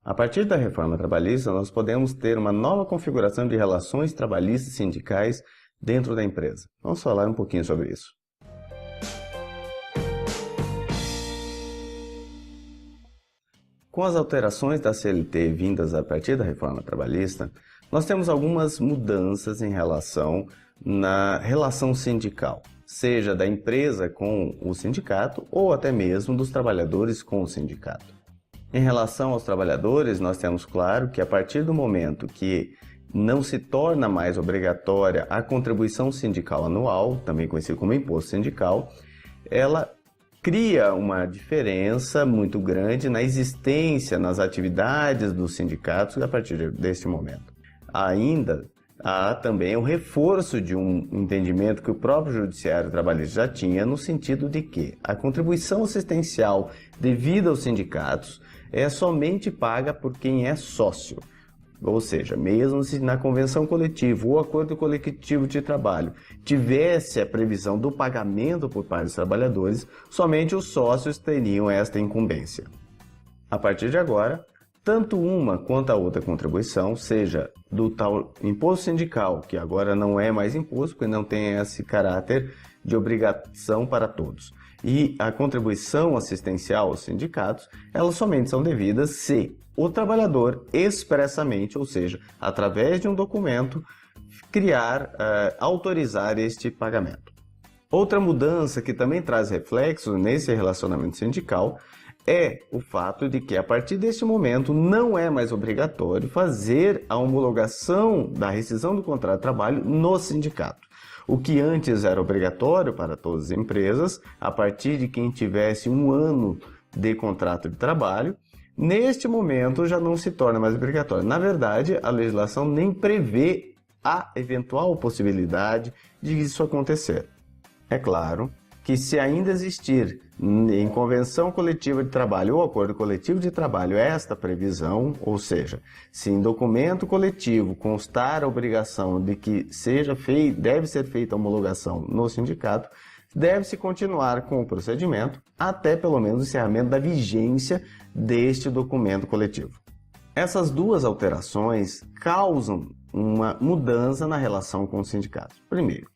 A partir da reforma trabalhista, nós podemos ter uma nova configuração de relações trabalhistas e sindicais dentro da empresa. Vamos falar um pouquinho sobre isso. Com as alterações da CLT vindas a partir da reforma trabalhista, nós temos algumas mudanças em relação na relação sindical, seja da empresa com o sindicato ou até mesmo dos trabalhadores com o sindicato. Em relação aos trabalhadores, nós temos claro que a partir do momento que não se torna mais obrigatória a contribuição sindical anual, também conhecido como imposto sindical, ela cria uma diferença muito grande na existência, nas atividades dos sindicatos a partir deste momento. Ainda há também o reforço de um entendimento que o próprio Judiciário Trabalhista já tinha, no sentido de que a contribuição assistencial devida aos sindicatos é somente paga por quem é sócio. Ou seja, mesmo se na convenção coletiva ou acordo coletivo de trabalho tivesse a previsão do pagamento por parte dos trabalhadores, somente os sócios teriam esta incumbência. A partir de agora, tanto uma quanto a outra contribuição, seja do tal imposto sindical, que agora não é mais imposto, porque não tem esse caráter de obrigação para todos, e a contribuição assistencial aos sindicatos, elas somente são devidas se o trabalhador expressamente, ou seja, através de um documento, autorizar este pagamento. Outra mudança que também traz reflexos nesse relacionamento sindical é o fato de que, a partir deste momento, não é mais obrigatório fazer a homologação da rescisão do contrato de trabalho no sindicato. O que antes era obrigatório para todas as empresas, a partir de quem tivesse 1 ano de contrato de trabalho, neste momento já não se torna mais obrigatório. Na verdade, a legislação nem prevê a eventual possibilidade de isso acontecer. É claro que, se ainda existir em convenção coletiva de trabalho ou acordo coletivo de trabalho esta previsão, ou seja, se em documento coletivo constar a obrigação de que deve ser feita a homologação no sindicato, deve-se continuar com o procedimento até pelo menos o encerramento da vigência deste documento coletivo. Essas duas alterações causam uma mudança na relação com os sindicatos. Primeiro,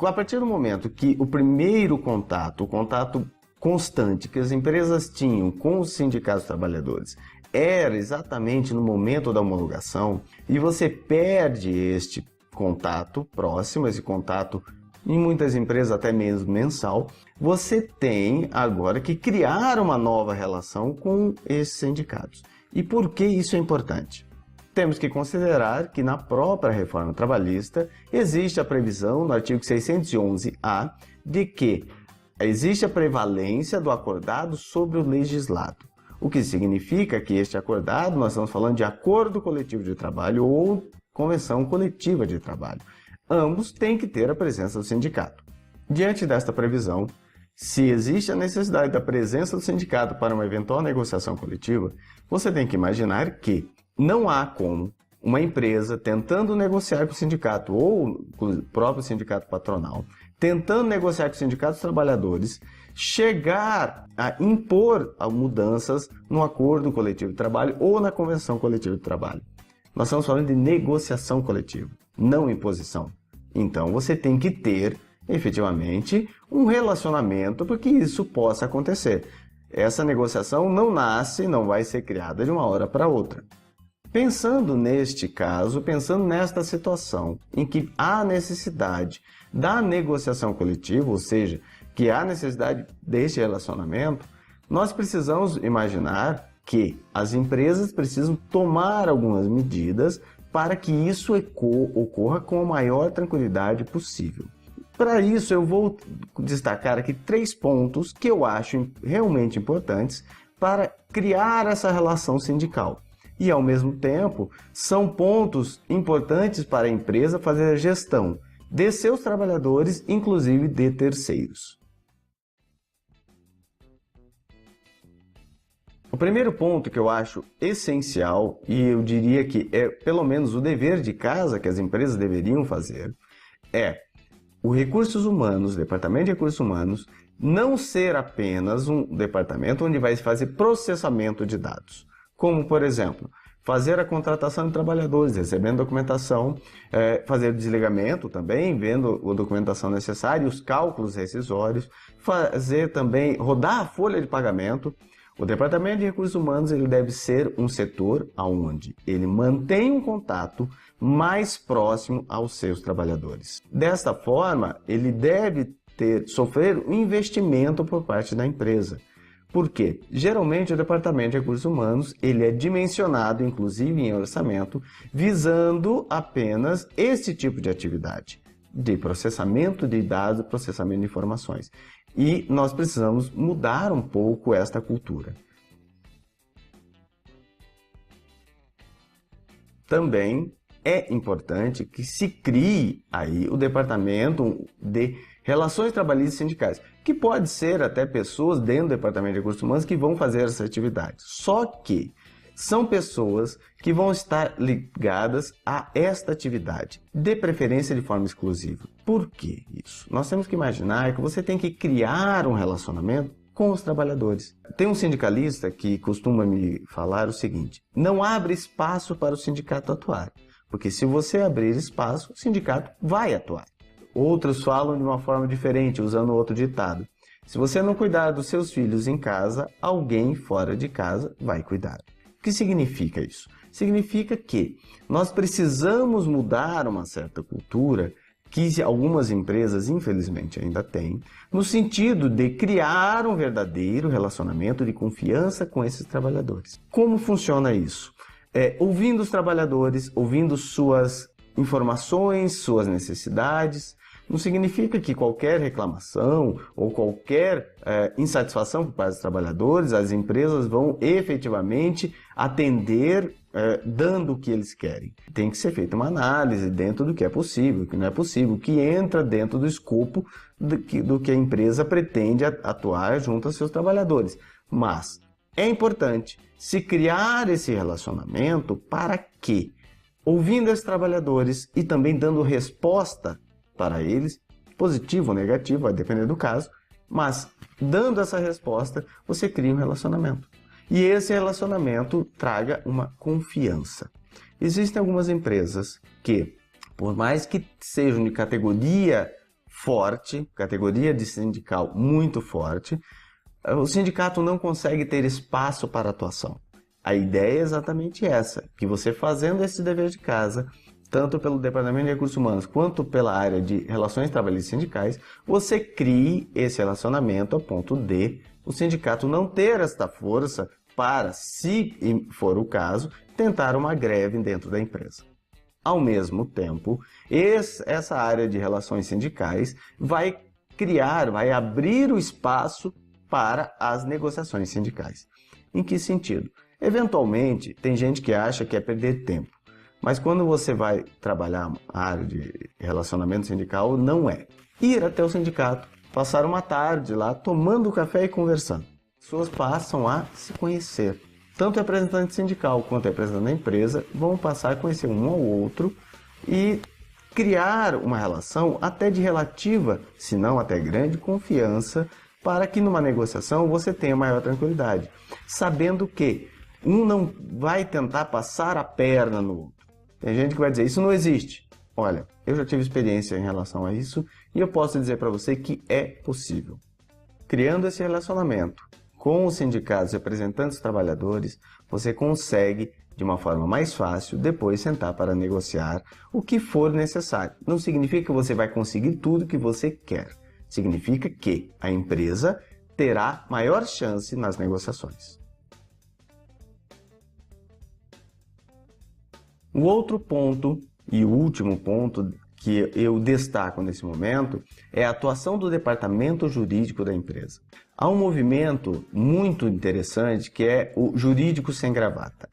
a partir do momento que o primeiro contato, o contato constante que as empresas tinham com os sindicatos trabalhadores, era exatamente no momento da homologação, e você perde este contato próximo, esse contato em muitas empresas até mesmo mensal, você tem agora que criar uma nova relação com esses sindicatos. E por que isso é importante? Temos que considerar que na própria reforma trabalhista existe a previsão no artigo 611-A de que existe a prevalência do acordado sobre o legislado. O que significa que este acordado, nós estamos falando de acordo coletivo de trabalho ou convenção coletiva de trabalho. Ambos têm que ter a presença do sindicato. Diante desta previsão, se existe a necessidade da presença do sindicato para uma eventual negociação coletiva, você tem que imaginar que não há como uma empresa tentando negociar com o sindicato ou com o próprio sindicato patronal, tentando negociar com os sindicatos trabalhadores, chegar a impor mudanças no acordo coletivo de trabalho ou na convenção coletiva de trabalho. Nós estamos falando de negociação coletiva, não imposição. Então você tem que ter, efetivamente, um relacionamento para que isso possa acontecer. Essa negociação não nasce, não vai ser criada de uma hora para outra. Pensando neste caso, pensando nesta situação em que há necessidade da negociação coletiva, ou seja, que há necessidade deste relacionamento, nós precisamos imaginar que as empresas precisam tomar algumas medidas para que isso ocorra com a maior tranquilidade possível. Para isso, eu vou destacar aqui 3 pontos que eu acho realmente importantes para criar essa relação sindical. E, ao mesmo tempo, são pontos importantes para a empresa fazer a gestão de seus trabalhadores, inclusive de terceiros. O primeiro ponto que eu acho essencial, e eu diria que é pelo menos o dever de casa que as empresas deveriam fazer, é o Recursos Humanos, o Departamento de Recursos Humanos, não ser apenas um departamento onde vai se fazer processamento de dados. como, por exemplo, fazer a contratação de trabalhadores, recebendo documentação, fazer o desligamento também, vendo a documentação necessária, os cálculos rescisórios, fazer também, rodar a folha de pagamento. O Departamento de Recursos Humanos ele deve ser um setor onde ele mantém um contato mais próximo aos seus trabalhadores. Desta forma, ele deve sofrer um investimento por parte da empresa. Por quê? Geralmente o Departamento de Recursos Humanos ele é dimensionado, inclusive em orçamento, visando apenas esse tipo de atividade, de processamento de dados, processamento de informações. E nós precisamos mudar um pouco esta cultura. Também é importante que se crie aí o Departamento de Relações Trabalhistas e Sindicais, que pode ser até pessoas dentro do Departamento de Recursos Humanos que vão fazer essa atividade. Só que são pessoas que vão estar ligadas a esta atividade, de preferência de forma exclusiva. Por que isso? Nós temos que imaginar que você tem que criar um relacionamento com os trabalhadores. Tem um sindicalista que costuma me falar o seguinte: não abre espaço para o sindicato atuar, porque se você abrir espaço, o sindicato vai atuar. Outros falam de uma forma diferente, usando outro ditado: se você não cuidar dos seus filhos em casa, alguém fora de casa vai cuidar. O que significa isso? Significa que nós precisamos mudar uma certa cultura que algumas empresas, infelizmente, ainda têm, no sentido de criar um verdadeiro relacionamento de confiança com esses trabalhadores. Como funciona isso? Ouvindo os trabalhadores, ouvindo suas informações, suas necessidades. Não significa que qualquer reclamação ou qualquer insatisfação por parte dos trabalhadores, as empresas vão efetivamente atender dando o que eles querem. Tem que ser feita uma análise dentro do que é possível, o que não é possível, o que entra dentro do escopo do que a empresa pretende atuar junto aos seus trabalhadores. Mas é importante se criar esse relacionamento para que, ouvindo esses trabalhadores e também dando resposta para eles, positivo ou negativo, vai depender do caso, mas dando essa resposta, você cria um relacionamento. E esse relacionamento traga uma confiança. Existem algumas empresas que, por mais que sejam de categoria forte, categoria de sindical muito forte, o sindicato não consegue ter espaço para atuação. A ideia é exatamente essa, que você fazendo esse dever de casa, tanto pelo Departamento de Recursos Humanos quanto pela área de Relações Trabalhistas e Sindicais, você crie esse relacionamento a ponto de o sindicato não ter esta força para, se for o caso, tentar uma greve dentro da empresa. Ao mesmo tempo, essa área de relações sindicais vai abrir o espaço para as negociações sindicais. Em que sentido? Eventualmente, tem gente que acha que é perder tempo. Mas quando você vai trabalhar a área de relacionamento sindical, não é. Ir até o sindicato, passar uma tarde lá tomando café e conversando. As pessoas passam a se conhecer. Tanto o representante sindical quanto o representante da empresa vão passar a conhecer um ao outro e criar uma relação até de relativa, se não até grande, confiança, para que numa negociação você tenha maior tranquilidade, sabendo que um não vai tentar passar a perna no outro. Tem gente que vai dizer, isso não existe. Olha, eu já tive experiência em relação a isso e eu posso dizer para você que é possível. Criando esse relacionamento com os sindicatos representantes dos trabalhadores, você consegue, de uma forma mais fácil, depois sentar para negociar o que for necessário. Não significa que você vai conseguir tudo que você quer. Significa que a empresa terá maior chance nas negociações. O outro ponto, e o último ponto que eu destaco nesse momento, é a atuação do departamento jurídico da empresa. Há um movimento muito interessante que é o jurídico sem gravata.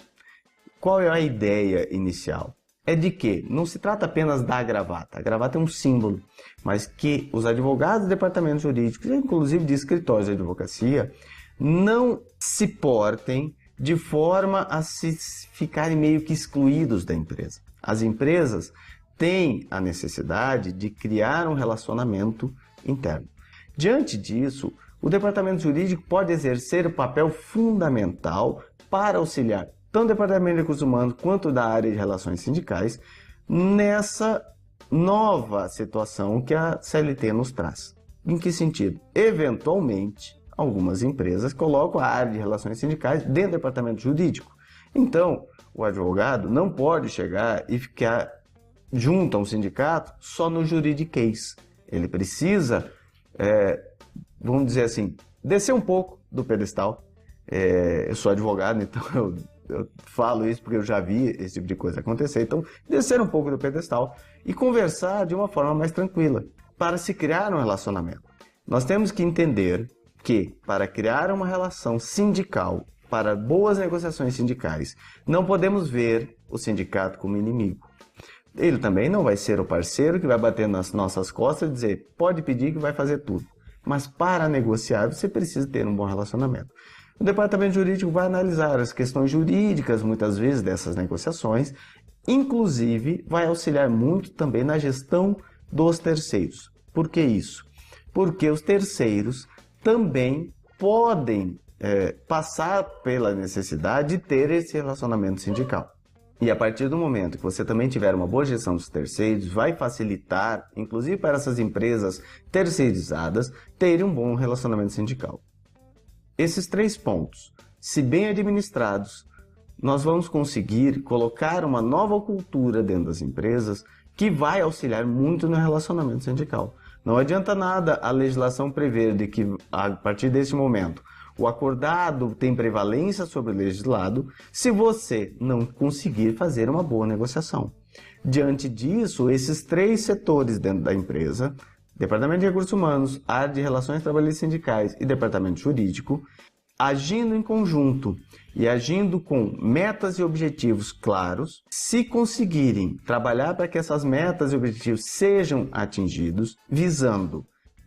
Qual é a ideia inicial? É de que não se trata apenas da gravata. A gravata é um símbolo, mas que os advogados do departamento jurídico, inclusive de escritórios de advocacia, não se portem de forma a se ficarem meio que excluídos da empresa. As empresas têm a necessidade de criar um relacionamento interno. Diante disso, o departamento jurídico pode exercer um papel fundamental para auxiliar tanto do Departamento de Recursos Humanos quanto da área de Relações Sindicais, nessa nova situação que a CLT nos traz. Em que sentido? Eventualmente, algumas empresas colocam a área de Relações Sindicais dentro do departamento jurídico. Então, o advogado não pode chegar e ficar junto a um sindicato só no juridiquês. Ele precisa, vamos dizer assim, descer um pouco do pedestal. Eu sou advogado, então eu falo isso porque eu já vi esse tipo de coisa acontecer. Então, descer um pouco do pedestal e conversar de uma forma mais tranquila, para se criar um relacionamento. Nós temos que entender que, para criar uma relação sindical, para boas negociações sindicais, não podemos ver o sindicato como inimigo. Ele também não vai ser o parceiro que vai bater nas nossas costas e dizer, pode pedir que vai fazer tudo. Mas para negociar, você precisa ter um bom relacionamento. O departamento jurídico vai analisar as questões jurídicas, muitas vezes, dessas negociações, inclusive vai auxiliar muito também na gestão dos terceiros. Por que isso? Porque os terceiros também podem passar pela necessidade de ter esse relacionamento sindical. E a partir do momento que você também tiver uma boa gestão dos terceiros, vai facilitar, inclusive para essas empresas terceirizadas, terem um bom relacionamento sindical. Esses 3 pontos, se bem administrados, nós vamos conseguir colocar uma nova cultura dentro das empresas que vai auxiliar muito no relacionamento sindical. Não adianta nada a legislação prever de que, a partir desse momento, o acordado tem prevalência sobre o legislado se você não conseguir fazer uma boa negociação. Diante disso, esses 3 setores dentro da empresa, Departamento de Recursos Humanos, área de Relações Trabalhistas e Sindicais e Departamento Jurídico, agindo em conjunto e agindo com metas e objetivos claros, se conseguirem trabalhar para que essas metas e objetivos sejam atingidos, visando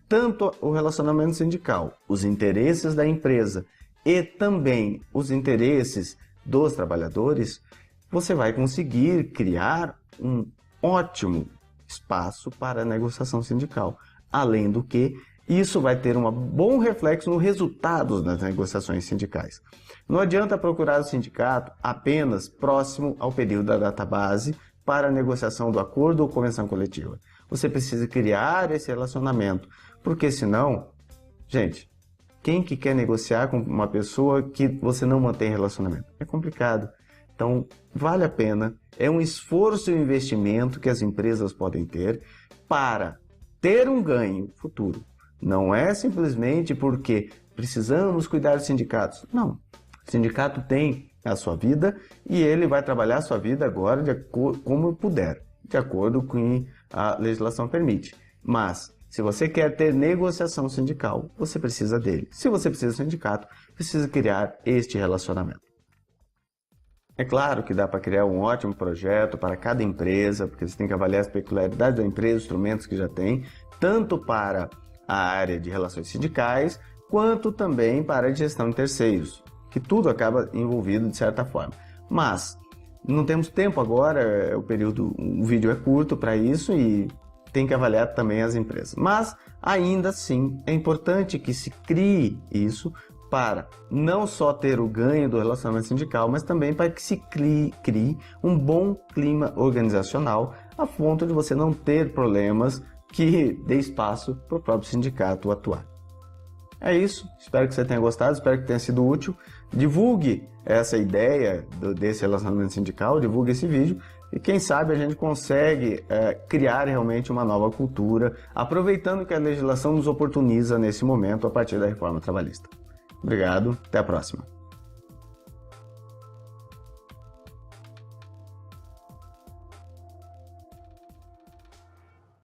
tanto o relacionamento sindical, os interesses da empresa e também os interesses dos trabalhadores, você vai conseguir criar um ótimo espaço para a negociação sindical. Além do que, isso vai ter um bom reflexo no resultado das negociações sindicais. Não adianta procurar o sindicato apenas próximo ao período da database para a negociação do acordo ou convenção coletiva. Você precisa criar esse relacionamento, porque senão, gente, quem que quer negociar com uma pessoa que você não mantém relacionamento? É complicado. Então, vale a pena, é um esforço e um investimento que as empresas podem ter para ter um ganho futuro. Não é simplesmente porque precisamos cuidar dos sindicatos. Não, o sindicato tem a sua vida e ele vai trabalhar a sua vida agora como puder, de acordo com o que a legislação permite. Mas, se você quer ter negociação sindical, você precisa dele. Se você precisa do sindicato, precisa criar este relacionamento. É claro que dá para criar um ótimo projeto para cada empresa, porque você tem que avaliar as peculiaridades da empresa, os instrumentos que já tem, tanto para a área de relações sindicais, quanto também para a gestão de terceiros, que tudo acaba envolvido de certa forma. Mas não temos tempo agora, o vídeo é curto para isso e tem que avaliar também as empresas. Mas ainda assim é importante que se crie isso para não só ter o ganho do relacionamento sindical, mas também para que se crie um bom clima organizacional, a ponto de você não ter problemas que dê espaço para o próprio sindicato atuar. É isso, espero que você tenha gostado, espero que tenha sido útil. Divulgue essa ideia desse relacionamento sindical, divulgue esse vídeo e quem sabe a gente consegue criar realmente uma nova cultura, aproveitando que a legislação nos oportuniza nesse momento a partir da reforma trabalhista. Obrigado, até a próxima.